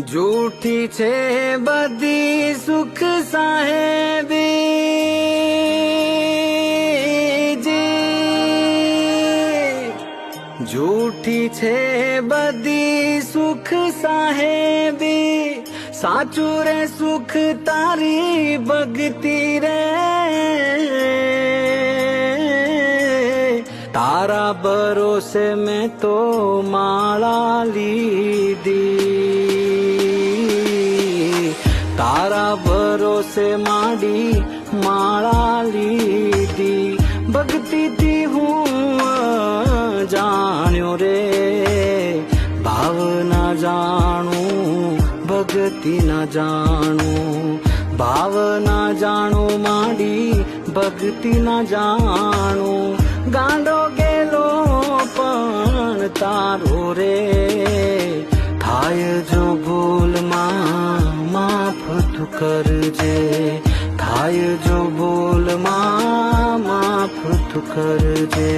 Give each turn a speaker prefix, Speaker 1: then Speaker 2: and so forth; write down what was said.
Speaker 1: જૂઠી છે બધી સુખ સાહેબી જૂઠી છે બધી સુખ સાહેબી સાચું રે સુખ તારી ભક્તિ રે તારા ભરોસે મેં તો માળા લીધી તારા ભરોસે માડી માળા લીધી ભક્તિથી હું જાણ્યો રે ભાવના જાણું ભક્તિ ના જાણું ભાવના જાણું માડી ભક્તિ ના જાણું ગાંડો ગેલો પણ તારો રે થાય જો ભૂલમાં માફ તું કરજે થાય જો ભૂલમાં માફ તું કરજે